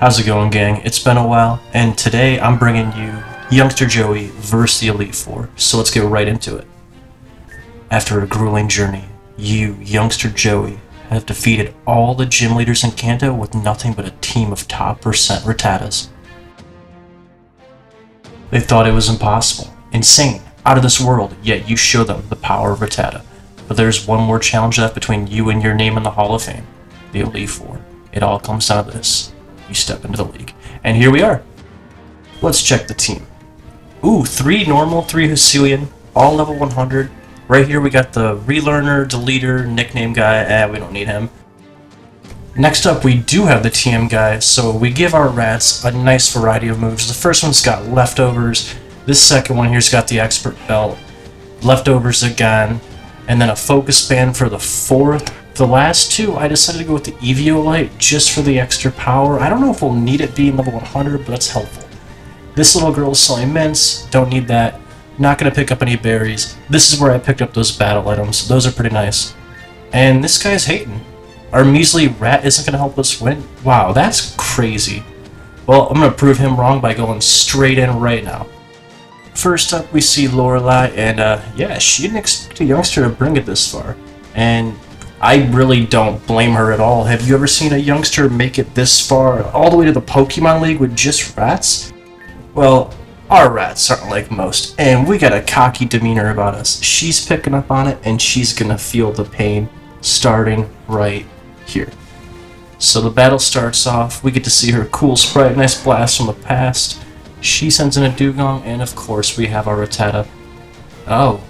How's it going, gang? It's been a while, and today I'm bringing you Youngster Joey vs. the Elite Four, so let's get right into it. After a grueling journey, you, Youngster Joey, have defeated all the gym leaders in Kanto with nothing but a team of top percent Rattatas. They thought it was impossible, insane, out of this world, yet you show them the power of Rattata. But there's one more challenge left between you and your name in the Hall of Fame, the Elite Four. It all comes down to this. You step into the league. And here we are. Let's check the team. Ooh, 3 normal, 3 Hisuian, all level 100. Right here we got the relearner, deleter, nickname guy. We don't need him. Next up we do have the TM guy, so we give our rats a nice variety of moves. The first one's got leftovers. This second one here's got the expert belt. Leftovers again. And then a focus band for the fourth. The last two, I decided to go with the Eviolite just for the extra power. I don't know if we'll need it being level 100, but that's helpful. This little girl is selling mints, don't need that. Not going to pick up any berries. This is where I picked up those battle items, those are pretty nice. And this guy's hating. Our measly rat isn't going to help us win? Wow, that's crazy. Well, I'm going to prove him wrong by going straight in right now. First up, we see Lorelei, and yeah, she didn't expect a youngster to bring it this far. And I really don't blame her at all. Have you ever seen a youngster make it this far, all the way to the Pokemon League with just rats? Well, our rats aren't like most, and we got a cocky demeanor about us. She's picking up on it, and she's gonna feel the pain starting right here. So the battle starts off, we get to see her cool sprite, nice blast from the past. She sends in a Dugong, and of course we have our Rattata. Oh.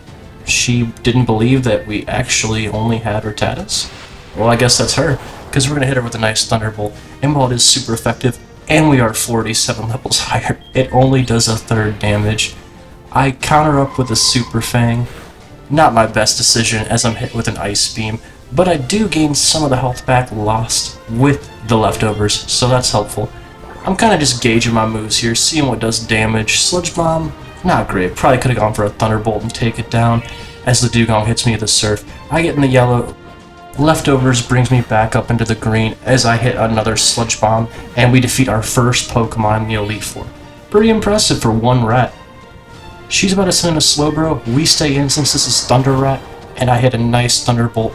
She didn't believe that we actually only had Rattatas? Well, I guess that's her, because we're going to hit her with a nice Thunderbolt, and while it is super effective, and we are 47 levels higher, it only does a third damage. I counter up with a Super Fang. Not my best decision as I'm hit with an Ice Beam, but I do gain some of the health back lost with the leftovers, so that's helpful. I'm kind of just gauging my moves here, seeing what does damage. Sludge Bomb, not great. Probably could have gone for a Thunderbolt and take it down. As the Dugong hits me with a Surf, I get in the yellow. Leftovers brings me back up into the green as I hit another Sludge Bomb, and we defeat our first Pokemon in the Elite Four. Pretty impressive for one rat. She's about to send in a Slowbro. We stay in since this is Thunder Rat, and I hit a nice Thunderbolt,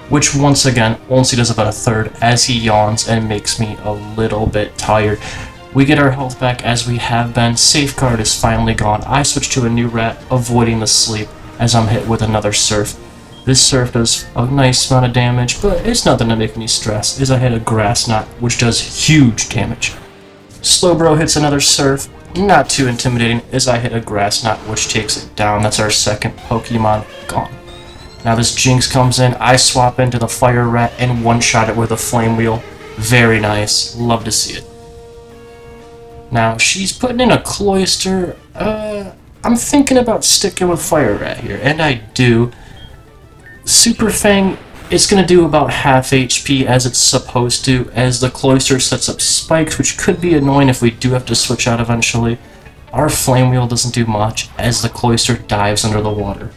which once again only does about a third as he yawns and makes me a little bit tired. We get our health back as we have been. Safeguard is finally gone. I switch to a new rat, avoiding the sleep as I'm hit with another Surf. This Surf does a nice amount of damage, but it's nothing to make me stress as I hit a Grass Knot, which does huge damage. Slowbro hits another Surf, not too intimidating as I hit a Grass Knot, which takes it down. That's our second Pokemon gone. Now this Jinx comes in, I swap into the Fire Rat and one-shot it with a Flame Wheel. Very nice, love to see it. Now, she's putting in a Cloyster. I'm thinking about sticking with Fire Rat here, and I do. Super Fang is going to do about half HP as it's supposed to, as the Cloyster sets up spikes, which could be annoying if we do have to switch out eventually. Our Flame Wheel doesn't do much, as the Cloyster dives under the water.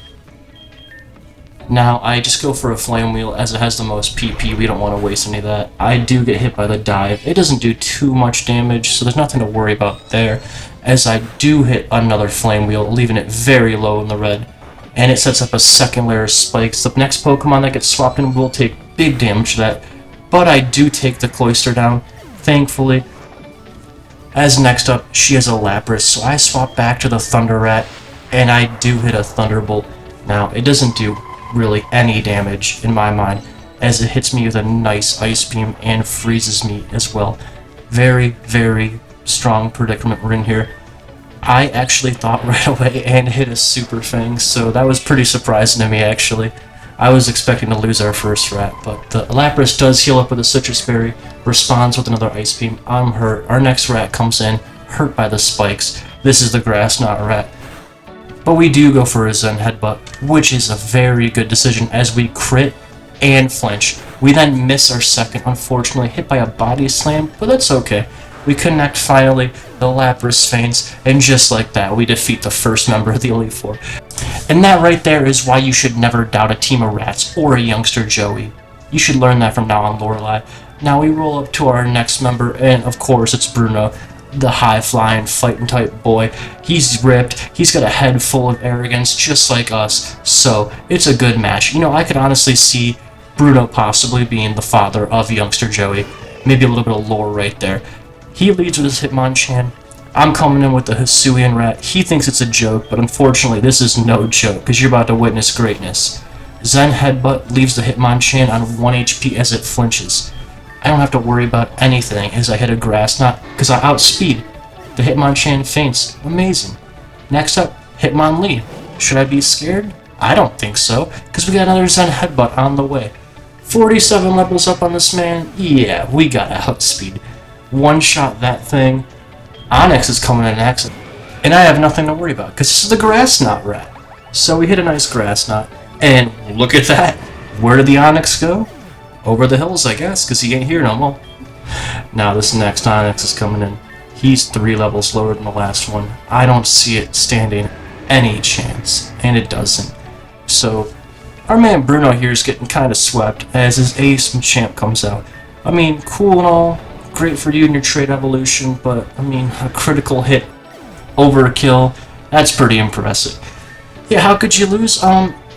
Now, I just go for a Flame Wheel as it has the most PP, we don't want to waste any of that. I do get hit by the dive. It doesn't do too much damage, so there's nothing to worry about there, as I do hit another Flame Wheel, leaving it very low in the red. And it sets up a second layer of spikes. The next Pokemon that gets swapped in will take big damage to that, but I do take the Cloyster down, thankfully. As next up, she has a Lapras, so I swap back to the Thunder Rat, and I do hit a Thunderbolt. Now, it doesn't do really any damage in my mind, as it hits me with a nice Ice Beam and freezes me as well. Very, very strong predicament we're in here. I actually thought right away and hit a Super Fang, so that was pretty surprising to me actually. I was expecting to lose our first rat, but the Lapras does heal up with a Citrus Berry, responds with another Ice Beam. I'm hurt. Our next rat comes in, hurt by the spikes. This is the Grass Knot rat. But we do go for a Zen Headbutt, which is a very good decision as we crit and flinch. We then miss our second, unfortunately, hit by a Body Slam, but that's okay. We connect finally, the Lapras faints, and just like that, we defeat the first member of the Elite Four. And that right there is why you should never doubt a team of rats or a youngster Joey. You should learn that from now on, Lorelei. Now we roll up to our next member, and of course it's Bruno, the high-flying, fighting type boy. He's ripped, he's got a head full of arrogance, just like us, so it's a good match. You know, I could honestly see Bruno possibly being the father of youngster Joey. Maybe a little bit of lore right there. He leads with his Hitmonchan. I'm coming in with the Hisuian rat. He thinks it's a joke, but unfortunately this is no joke, because you're about to witness greatness. Zen Headbutt leaves the Hitmonchan on 1 HP as it flinches. I don't have to worry about anything as I hit a grass knot, because I outspeed. The Hitmonchan faints. Amazing. Next up, Hitmonlee. Should I be scared? I don't think so, because we got another Zen Headbutt on the way. 47 levels up on this man. Yeah, we gotta outspeed. One-shot that thing. Onyx is coming in next, and I have nothing to worry about, because this is the grass knot rat. So we hit a nice grass knot, and look at that. Where did the Onyx go? Over the hills, I guess, because he ain't here no more. Now this next Onyx is coming in. He's 3 levels lower than the last one. I don't see it standing any chance, and it doesn't. So our man Bruno here is getting kind of swept as his Ace Machamp comes out. I mean, cool and all, great for you and your trait evolution, but I mean, a critical hit overkill, that's pretty impressive. Yeah, how could you lose?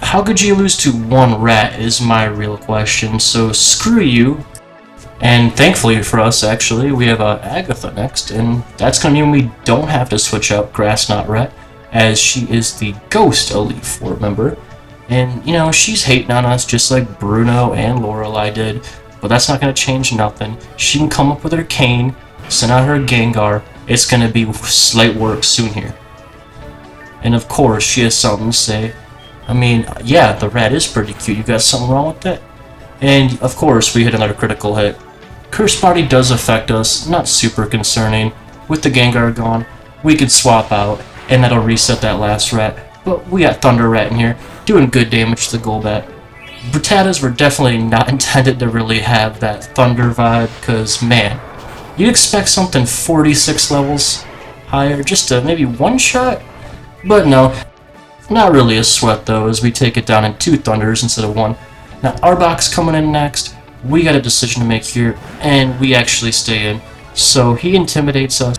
How could you lose to one rat is my real question, so screw you. And thankfully for us, actually, we have Agatha next, and that's going to mean we don't have to switch out Grass Knot Rat, as she is the Ghost Elite Four member. And, you know, she's hating on us just like Bruno and Lorelei did, but that's not going to change nothing. She can come up with her cane, send out her Gengar, it's going to be slight work soon here. And of course, she has something to say. I mean, yeah, the rat is pretty cute. You got something wrong with that? And of course, we hit another critical hit. Curse Body does affect us, not super concerning. With the Gengar gone, we could swap out, and that'll reset that last rat. But we got Thunder Rat in here, doing good damage to the Golbat. Rattatas were definitely not intended to really have that Thunder vibe, because, man, you'd expect something 46 levels higher, just to maybe one-shot? But no, not really a sweat though, as we take it down in 2 Thunders instead of 1. Now, Arbok's coming in next. We got a decision to make here, and we actually stay in. So he intimidates us,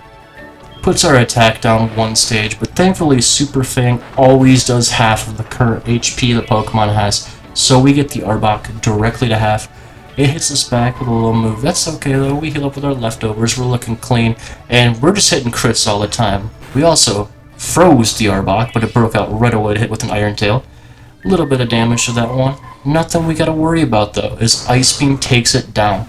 puts our attack down 1 stage, but thankfully Super Fang always does half of the current HP the Pokemon has. So we get the Arbok directly to half. It hits us back with a little move. That's okay though, we heal up with our leftovers, we're looking clean, and we're just hitting crits all the time. We also froze the Arbok, but it broke out right away to hit with an Iron Tail. A little bit of damage to that one. Nothing we gotta worry about though, as Ice Beam takes it down.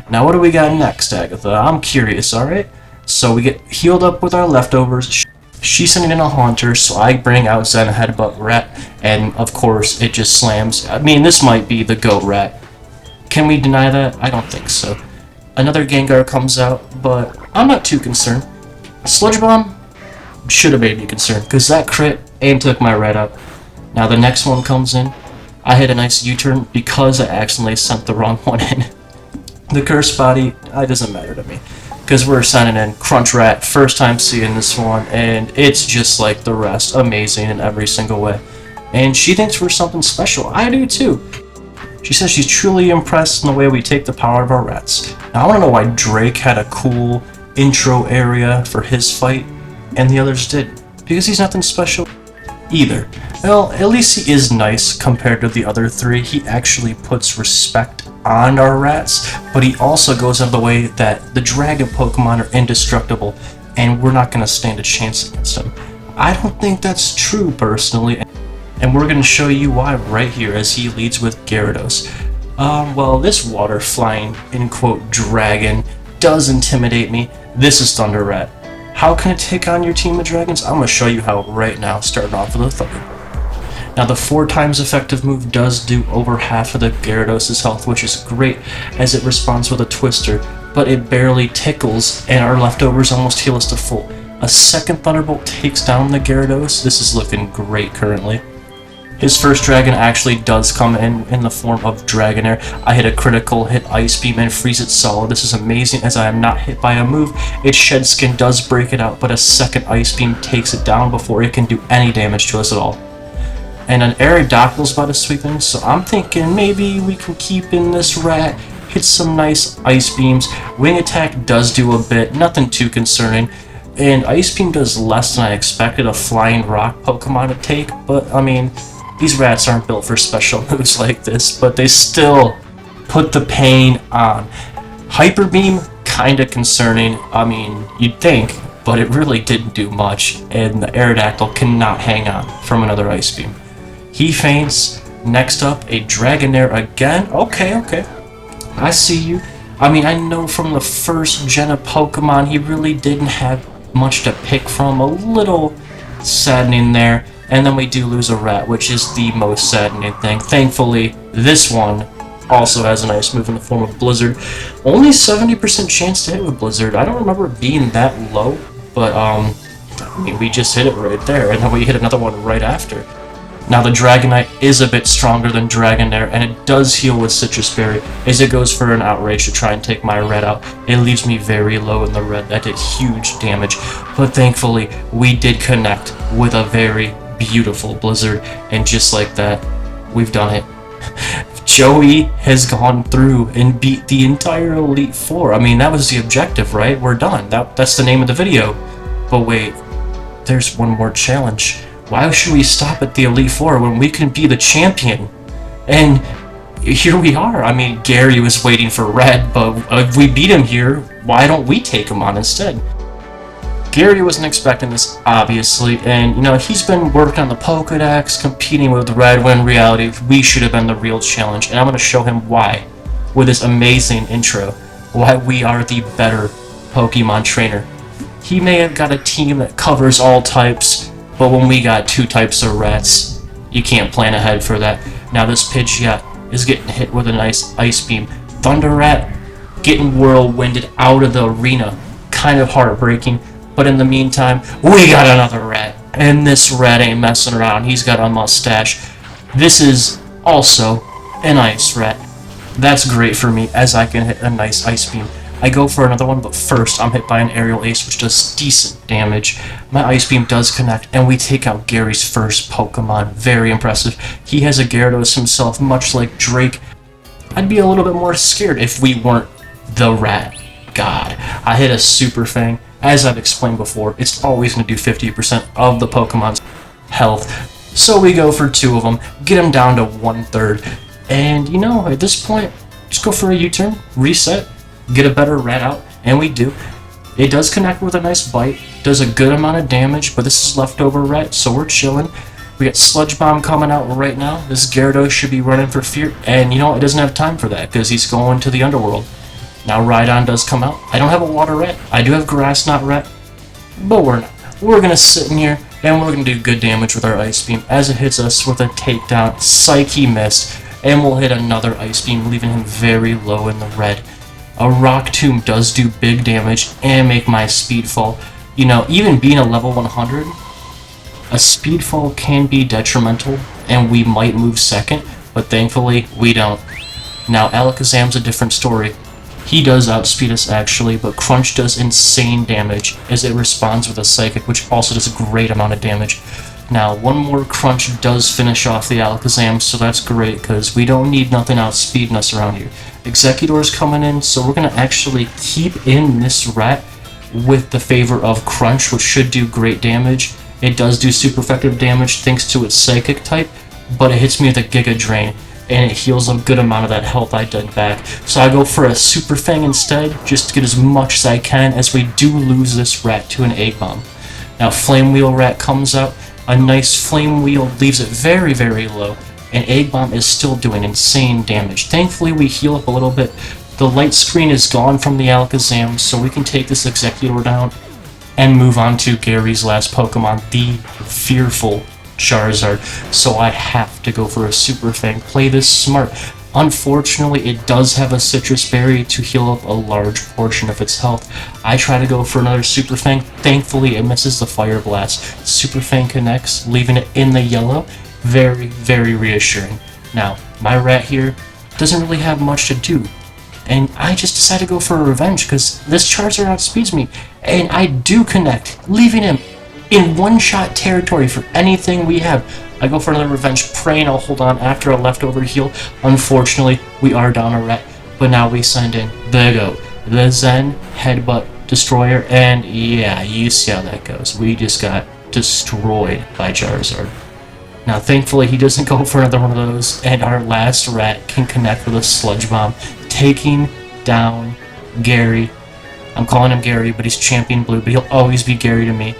Now what do we got next, Agatha? I'm curious, alright? So we get healed up with our leftovers. She's sending in a Haunter, so I bring out Zen Headbutt Rat, and of course it just slams. I mean, this might be the GOAT Rat. Can we deny that? I don't think so. Another Gengar comes out, but I'm not too concerned. Sludge Bomb should have made me concerned, because that crit and took my red up. Now the next one comes in. I hit a nice U-turn because I accidentally sent the wrong one in. The Curse Body, it doesn't matter to me, because we're signing in Crunch Rat, first time seeing this one, and it's just like the rest, amazing in every single way. And she thinks we're something special. I do too. She says she's truly impressed in the way we take the power of our rats. Now I want to know why Drake had a cool intro area for his fight, and the others didn't. Because he's nothing special either. Well, at least he is nice compared to the other 3. He actually puts respect on our rats, but he also goes out of the way that the dragon Pokemon are indestructible, and we're not going to stand a chance against him. I don't think that's true, personally, and we're going to show you why right here as he leads with Gyarados. Well, this water flying, in quote, dragon does intimidate me. This is Thunder Rat. How can it take on your team of dragons? I'm going to show you how right now, starting off with a Thunder. Now the 4 times effective move does do over half of the Gyarados' health, which is great as it responds with a Twister, but it barely tickles and our leftovers almost heal us to full. A second Thunderbolt takes down the Gyarados. This is looking great currently. His first dragon actually does come in the form of Dragonair. I hit a critical, hit Ice Beam, and freeze it solid. This is amazing as I am not hit by a move. Its Shed Skin does break it out, but a second Ice Beam takes it down before it can do any damage to us at all. And an Aerodactyl's about to sweep in, so I'm thinking maybe we can keep in this rat, hits some nice ice beams. Wing attack does do a bit, nothing too concerning. And Ice Beam does less than I expected a Flying Rock Pokemon to take, but I mean, these rats aren't built for special moves like this, but they still put the pain on. Hyper Beam, kinda concerning, I mean, you'd think, but it really didn't do much, and the Aerodactyl cannot hang on from another Ice Beam. He faints. Next up, a Dragonair again. Okay, I see you. I mean, I know from the first gen of Pokemon, he really didn't have much to pick from, a little saddening there, and then we do lose a rat, which is the most saddening thing. Thankfully, this one also has a nice move in the form of Blizzard. Only 70% chance to hit with Blizzard. I don't remember it being that low, but I mean, we just hit it right there, and then we hit another one right after. Now the Dragonite is a bit stronger than Dragonair, and it does heal with Citrus Berry, as it goes for an Outrage to try and take my red out. It leaves me very low in the red. That did huge damage, but thankfully we did connect with a very beautiful Blizzard, and just like that, we've done it. Joey has gone through and beat the entire Elite Four. I mean, that was the objective, right? We're done. That's the name of the video. But wait, there's one more challenge. Why should we stop at the Elite Four when we can be the champion? And here we are. I mean, Gary was waiting for Red, but if we beat him here, why don't we take him on instead? Gary wasn't expecting this, obviously, and, you know, he's been working on the Pokedex, competing with Red, when in reality, we should have been the real challenge, and I'm going to show him why, with this amazing intro, why we are the better Pokemon trainer. He may have got a team that covers all types, but when we got 2 types of rats, you can't plan ahead for that. Now this Pidgeot is getting hit with a nice Ice Beam. Thunder Rat getting whirlwinded out of the arena. Kind of heartbreaking, but in the meantime, we got another rat. And this rat ain't messing around. He's got a mustache. This is also an Ice Rat. That's great for me, as I can hit a nice Ice Beam. I go for another one, but first I'm hit by an Aerial Ace, which does decent damage. My Ice Beam does connect, and we take out Gary's first Pokemon. Very impressive. He has a Gyarados himself, much like Drake. I'd be a little bit more scared if we weren't the Rat God. I hit a Super Fang. As I've explained before, it's always going to do 50% of the Pokemon's health. So we go for 2 of them, get them down to 1/3. And, you know, at this point, just go for a U-turn, reset, get a better rat out, and we do. It does connect with a nice bite, does a good amount of damage, but this is leftover rat, so we're chilling. We got Sludge Bomb coming out right now. This Gyarados should be running for fear, and you know, it doesn't have time for that, because he's going to the underworld. Now Rhydon does come out. I don't have a water rat, I do have grass knot rat, but we're not. We're gonna sit in here, and we're gonna do good damage with our Ice Beam, as it hits us with a takedown. Psyche missed, and we'll hit another Ice Beam, leaving him very low in the red. A Rock Tomb does do big damage and make my speed fall. You know, even being a level 100, a speed fall can be detrimental, and we might move second, but thankfully we don't. Now Alakazam's a different story. He does outspeed us actually, but Crunch does insane damage as it responds with a Psychic, which also does a great amount of damage. Now, one more Crunch does finish off the Alakazam, so that's great, because we don't need nothing outspeeding us around here. Executor's coming in, so we're going to actually keep in this rat with the favor of Crunch, which should do great damage. It does do super effective damage thanks to its Psychic type, but it hits me with a Giga Drain, and it heals a good amount of that health I did back. So I go for a Super Fang instead, just to get as much as I can, as we do lose this rat to an Egg Bomb. Now Flame Wheel Rat comes out. A nice Flame Wheel leaves it very, very low, and Egg Bomb is still doing insane damage. Thankfully, we heal up a little bit. The light screen is gone from the Alakazam, so we can take this Executor down and move on to Gary's last Pokemon, the fearful Charizard. So I have to go for a Super Fang. Play this smart. Unfortunately, it does have a Citrus Berry to heal up a large portion of its health. I try to go for another Super Fang. Thankfully, it misses the Fire Blast. Super Fang connects, leaving it in the yellow. Very, very reassuring. Now, my rat here doesn't really have much to do, and I just decided to go for a revenge because this Charizard outspeeds me, and I do connect, leaving him in one-shot territory for anything we have. I go for another revenge, praying I'll hold on after a leftover heal. Unfortunately, we are down a rat. But now we send in the GOAT, the Zen Headbutt Destroyer, and yeah, you see how that goes. We just got destroyed by Charizard. Now, thankfully, he doesn't go for another one of those, and our last rat can connect with a Sludge Bomb, taking down Gary. I'm calling him Gary, but he's Champion Blue, but he'll always be Gary to me.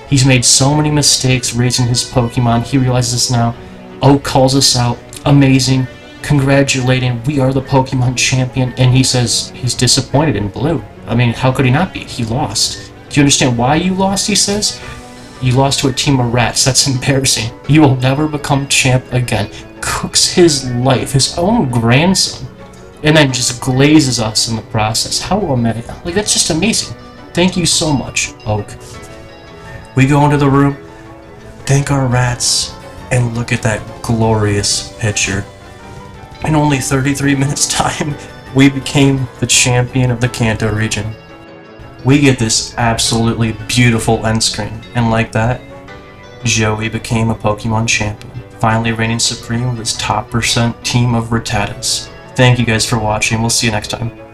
He's made so many mistakes raising his Pokemon. He realizes this now. Oak calls us out. Amazing. Congratulating. We are the Pokemon champion. And he says he's disappointed in Blue. I mean, how could he not be? He lost. Do you understand why you lost, he says? You lost to a team of rats. That's embarrassing. You will never become champ again. Cooks his life, his own grandson. And then just glazes us in the process. How amazing. Like, that's just amazing. Thank you so much, Oak. We go into the room, thank our rats, and look at that glorious picture. In only 33 minutes time, we became the champion of the Kanto region. We get this absolutely beautiful end screen, and like that, Joey became a Pokemon champion, finally reigning supreme with his top % team of Rattatas. Thank you guys for watching, we'll see you next time.